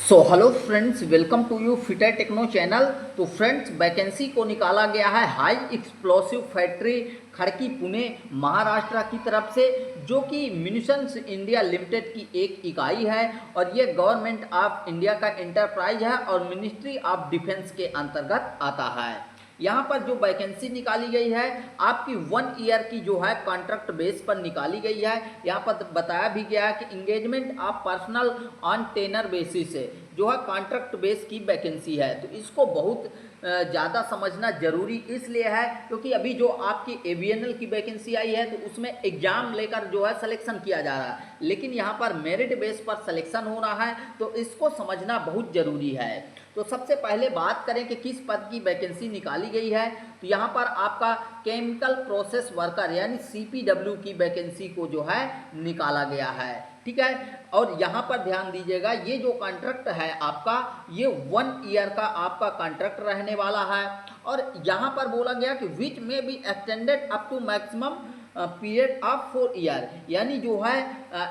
Hello friends, welcome to you fitter techno channel. तो friends, vacancy को निकाला गया है high explosive factory Khadki Pune Maharashtra की तरफ से, जो कि म्यूनिशंस इंडिया लिमिटेड की एक इकाई है और ये गवर्नमेंट ऑफ इंडिया का एंटरप्राइज है और मिनिस्ट्री ऑफ डिफेंस के अंतर्गत आता है। यहाँ पर जो वैकेंसी निकाली गई है आपकी 1 ईयर की जो है कॉन्ट्रैक्ट बेस पर निकाली गई है। यहाँ पर बताया भी गया है कि engagement of personnel on tenure basis से जो है कॉन्ट्रैक्ट बेस की वैकेंसी है। तो इसको बहुत ज़्यादा समझना जरूरी इसलिए है क्योंकि अभी जो आपकी एवीएनएल की वैकेंसी आई है तो उसमें एग्जाम लेकर जो है सिलेक्शन किया जा रहा है, लेकिन यहाँ पर मेरिट बेस पर सिलेक्शन हो रहा है, तो इसको समझना बहुत ज़रूरी है। तो सबसे पहले बात करें कि किस पद की वैकेंसी निकाली गई है, तो यहाँ पर आपका केमिकल प्रोसेस वर्कर यानी सीपीडब्ल्यू की वैकेंसी को जो है निकाला गया है। ठीक है, और यहाँ पर ध्यान दीजिएगा, ये जो कॉन्ट्रैक्ट है आपका ये 1 ईयर का आपका कॉन्ट्रैक्ट रहने वाला है और यहाँ पर बोला गया कि विच में be extended up to maximum period of 4 year, यानी जो है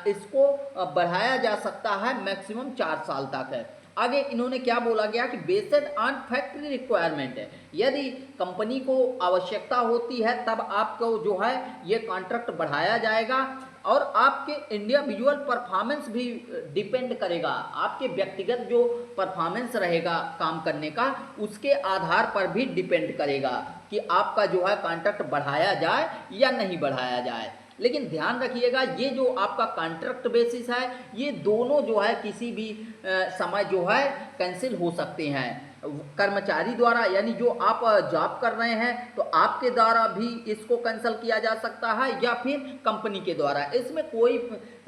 इसको बढ़ाया जा सकता है मैक्सिमम 4 साल तक है। आगे इन्होंने क्या बोला गया कि बेस्ड ऑन फैक्ट्री रिक्वायरमेंट है, यदि कंपनी को आवश्यकता होती है तब आपको जो है ये कॉन्ट्रैक्ट बढ़ाया जाएगा और आपके इंडिविजुअल परफॉर्मेंस भी डिपेंड करेगा, आपके व्यक्तिगत जो परफॉर्मेंस रहेगा काम करने का उसके आधार पर भी डिपेंड करेगा कि आपका जो है कॉन्ट्रैक्ट बढ़ाया जाए या नहीं बढ़ाया जाए। लेकिन ध्यान रखिएगा, ये जो आपका कॉन्ट्रैक्ट बेसिस है ये दोनों जो है किसी भी समय जो है कैंसिल हो सकते हैं कर्मचारी द्वारा, यानी जो आप जॉब कर रहे हैं तो आपके द्वारा भी इसको कैंसिल किया जा सकता है या फिर कंपनी के द्वारा, इसमें कोई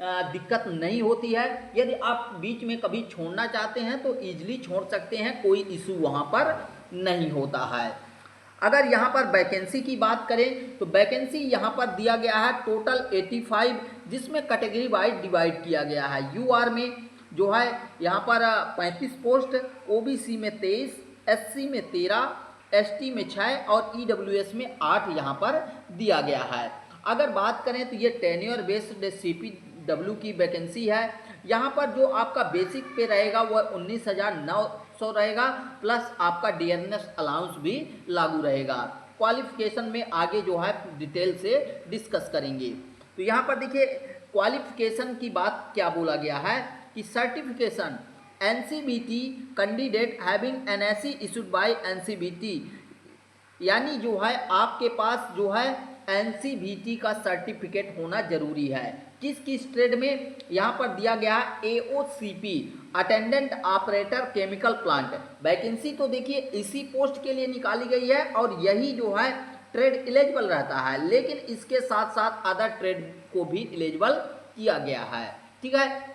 दिक्कत नहीं होती है। यदि आप बीच में कभी छोड़ना चाहते हैं तो ईजिली छोड़ सकते हैं, कोई इशू वहाँ पर नहीं होता है। अगर यहाँ पर वैकेंसी की बात करें तो वैकेंसी यहाँ पर दिया गया है टोटल 85, जिसमें कैटेगरी वाइज डिवाइड किया गया है। यूआर में जो है यहाँ पर 35 पोस्ट, ओबीसी में 23, एससी में 13, एसटी में 6 और ईडब्ल्यूएस में 8 यहाँ पर दिया गया है। अगर बात करें तो ये टेन्योर बेस्ड सीपीडब्ल्यू की वैकेंसी है। यहाँ पर जो आपका बेसिक पे रहेगा वह 19,900 रहेगा, प्लस आपका डियरनेस अलाउंस भी लागू रहेगा। क्वालिफिकेशन में आगे जो है डिटेल से डिस्कस करेंगे। तो यहाँ पर देखिए क्वालिफिकेशन की बात क्या बोला गया है कि certification NCBT candidate having NSC issued by NCBT, यानी जो है आपके पास जो है एनसीबीटी का सर्टिफिकेट होना जरूरी है। किस किस ट्रेड में, यहाँ पर दिया गया AOCP attendant operator chemical plant. Vacancy तो देखिए इसी पोस्ट के लिए निकाली गई है और यही जो है ट्रेड एलिजिबल रहता है, लेकिन इसके साथ साथ अदर ट्रेड को भी एलिजिबल किया गया है। ठीक है,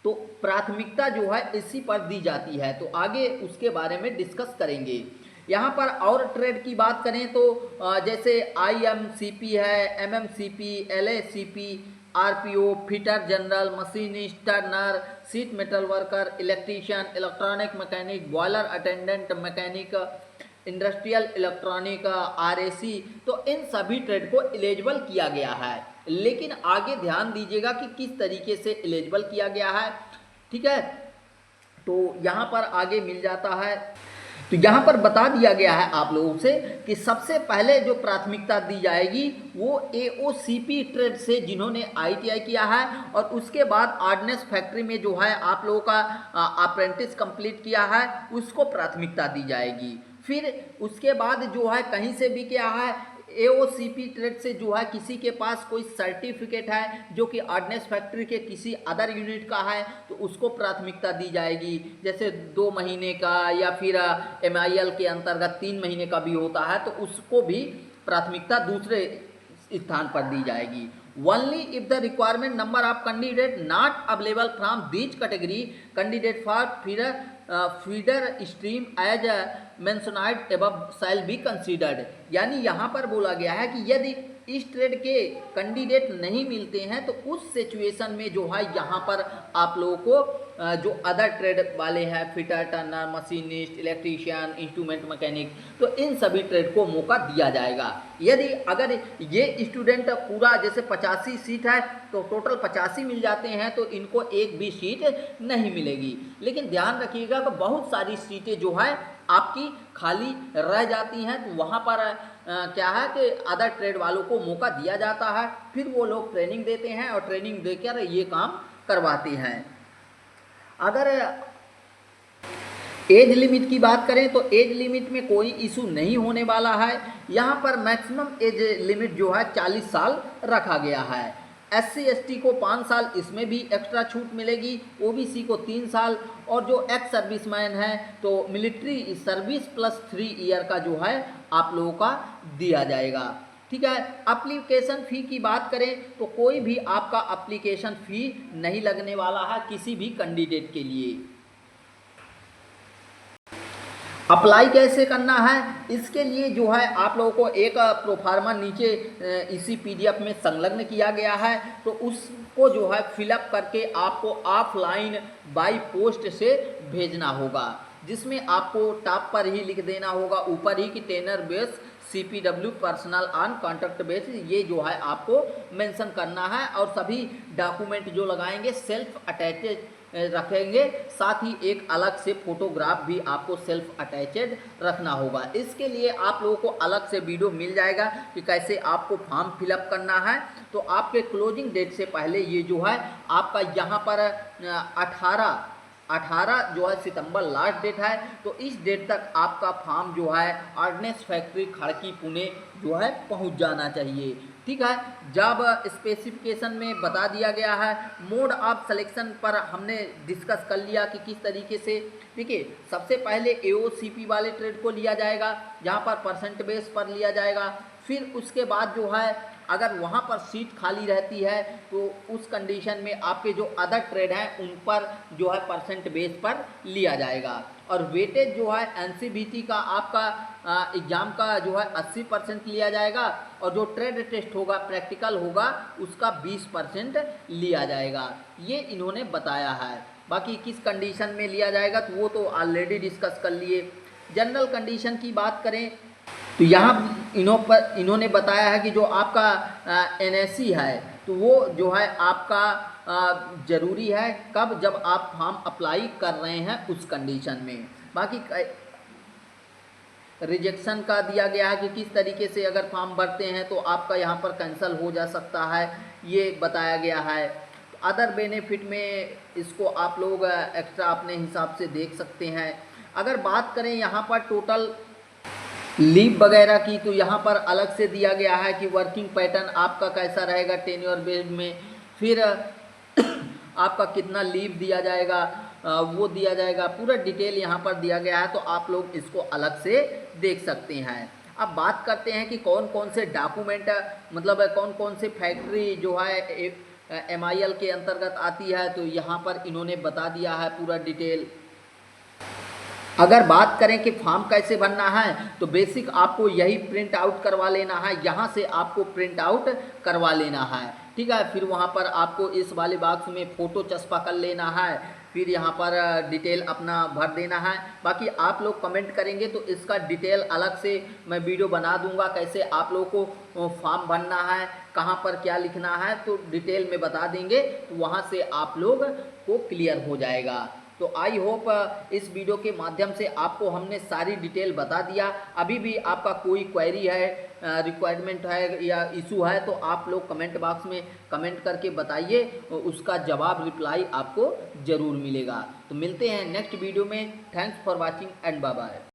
तो प्राथमिकता जो है इसी पर दी जाती है, तो आगे उसके बारे में डिस्कस करेंगे। यहाँ पर और ट्रेड की बात करें तो जैसे आईएमसीपी है, MMCP, LACP, RPO, fitter general, machinist, turner, sheet metal worker, electrician, electronic mechanic, boiler attendant mechanic, industrial electronic, RAC, तो इन सभी ट्रेड को एलिजिबल किया गया है। लेकिन आगे ध्यान दीजिएगा कि किस तरीके से एलिजिबल किया गया है। ठीक है, तो यहाँ पर आगे मिल जाता है। तो यहाँ पर बता दिया गया है आप लोगों से कि सबसे पहले जो प्राथमिकता दी जाएगी वो एओसीपी ट्रेड से जिन्होंने आईटीआई किया है, और उसके बाद ऑर्डिनेंस फैक्ट्री में जो है आप लोगों का अप्रेंटिस कंप्लीट किया है उसको प्राथमिकता दी जाएगी। फिर उसके बाद जो है कहीं से भी क्या है एओसीपी ट्रेड से जो है किसी के पास कोई सर्टिफिकेट है जो कि ऑर्डिनेंस फैक्ट्री के किसी अदर यूनिट का है तो उसको प्राथमिकता दी जाएगी, जैसे 2 महीने का या फिर एमआईएल के अंतर्गत 3 महीने का भी होता है तो उसको भी प्राथमिकता दूसरे स्थान पर दी जाएगी। Only if the requirement number of candidate not available from these category candidate for feeder stream as mentioned above shall be considered, यानी यहाँ पर बोला गया है कि यदि इस ट्रेड के कैंडिडेट नहीं मिलते हैं तो उस सिचुएशन में जो है यहाँ पर आप लोगों को जो अदर ट्रेड वाले हैं, fitter, Turner, machinist, electrician, instrument mechanic, तो इन सभी ट्रेड को मौका दिया जाएगा। यदि अगर ये स्टूडेंट पूरा जैसे 85 सीट है तो टोटल 85 मिल जाते हैं तो इनको एक भी सीट नहीं मिलेगी। लेकिन ध्यान रखिएगा कि बहुत सारी सीटें जो है आपकी खाली रह जाती हैं, तो वहाँ पर क्या है कि अदर ट्रेड वालों को मौका दिया जाता है, फिर वो लोग ट्रेनिंग देते हैं और ट्रेनिंग देकर ये काम करवाते हैं। अगर एज लिमिट की बात करें तो एज लिमिट में कोई इशू नहीं होने वाला है। यहाँ पर मैक्सिमम एज लिमिट जो है 40 साल रखा गया है। SC ST को 5 साल इसमें भी एक्स्ट्रा छूट मिलेगी, OBC को 3 साल, और जो एक्स सर्विसमैन है तो मिलिट्री सर्विस प्लस 3 ईयर का जो है आप लोगों का दिया जाएगा। ठीक है। एप्लीकेशन फ़ी की बात करें तो कोई भी आपका एप्लीकेशन फ़ी नहीं लगने वाला है किसी भी कैंडिडेट के लिए। अप्लाई कैसे करना है, इसके लिए जो है आप लोगों को एक प्रोफार्मा नीचे इसी PDF में संलग्न किया गया है, तो उसको जो है फिलअप करके आपको ऑफलाइन बाय पोस्ट से भेजना होगा, जिसमें आपको टॉप पर ही लिख देना होगा ऊपर ही कि tenure base CPW personnel on contract base, ये जो है आपको मेंशन करना है। और सभी डॉक्यूमेंट जो लगाएंगे सेल्फ अटैचेड रखेंगे, साथ ही एक अलग से फोटोग्राफ भी आपको सेल्फ अटैचेड रखना होगा। इसके लिए आप लोगों को अलग से वीडियो मिल जाएगा कि कैसे आपको फॉर्म फिलअप करना है। तो आपके क्लोजिंग डेट से पहले ये जो है आपका यहाँ पर 18 जो है सितंबर लास्ट डेट है, तो इस डेट तक आपका फॉर्म जो है ऑर्डिनेंस फैक्ट्री खड़की पुणे जो है पहुंच जाना चाहिए। ठीक है। जब स्पेसिफिकेशन में बता दिया गया है, मोड ऑफ सिलेक्शन पर हमने डिस्कस कर लिया कि किस तरीके से। देखिए, सबसे पहले AOCP वाले ट्रेड को लिया जाएगा, जहां पर परसेंट बेस पर लिया जाएगा। फिर उसके बाद जो है अगर वहां पर सीट खाली रहती है तो उस कंडीशन में आपके जो अदर ट्रेड हैं उन पर जो है परसेंट बेस पर लिया जाएगा। और वेटेज जो है NCVT का आपका एग्ज़ाम का जो है 80% लिया जाएगा, और जो ट्रेड टेस्ट होगा, प्रैक्टिकल होगा, उसका 20% लिया जाएगा। ये इन्होंने बताया है। बाकी किस कंडीशन में लिया जाएगा तो वो तो ऑलरेडी डिस्कस कर लिए। जनरल कंडीशन की बात करें तो यहाँ इन्होंने बताया है कि जो आपका NSC है तो वो जो है आपका ज़रूरी है कब, जब आप फॉर्म अप्लाई कर रहे हैं उस कंडीशन में। बाकी रिजेक्शन का दिया गया है कि किस तरीके से अगर फॉर्म भरते हैं तो आपका यहाँ पर कैंसिल हो जा सकता है, ये बताया गया है। अदर बेनिफिट में इसको आप लोग एक्स्ट्रा अपने हिसाब से देख सकते हैं। अगर बात करें यहाँ पर टोटल लीव वगैरह की तो यहाँ पर अलग से दिया गया है कि वर्किंग पैटर्न आपका कैसा रहेगा टेन्योर बेस्ड में, फिर आपका कितना लीव दिया जाएगा वो दिया जाएगा, पूरा डिटेल यहाँ पर दिया गया है, तो आप लोग इसको अलग से देख सकते हैं। अब बात करते हैं कि कौन कौन से डॉक्यूमेंट, मतलब कौन कौन से फैक्ट्री जो है MIL के अंतर्गत आती है, तो यहाँ पर इन्होंने बता दिया है पूरा डिटेल। अगर बात करें कि फॉर्म कैसे भरना है तो बेसिक आपको यही प्रिंट आउट करवा लेना है, यहाँ से आपको प्रिंट आउट करवा लेना है। ठीक है। फिर वहाँ पर आपको इस वाले बॉक्स में फ़ोटो चस्पा कर लेना है, फिर यहाँ पर डिटेल अपना भर देना है। बाकी आप लोग कमेंट करेंगे तो इसका डिटेल अलग से मैं वीडियो बना दूंगा, कैसे आप लोगों को फॉर्म भरना है, कहाँ पर क्या लिखना है, तो डिटेल में बता देंगे, तो वहाँ से आप लोग को क्लियर हो जाएगा। तो आई होप इस वीडियो के माध्यम से आपको हमने सारी डिटेल बता दिया। अभी भी आपका कोई क्वेरी है, रिक्वायरमेंट है या इशू है तो आप लोग कमेंट बॉक्स में कमेंट करके बताइए, उसका जवाब रिप्लाई आपको ज़रूर मिलेगा। तो मिलते हैं नेक्स्ट वीडियो में। Thanks for watching and bye bye.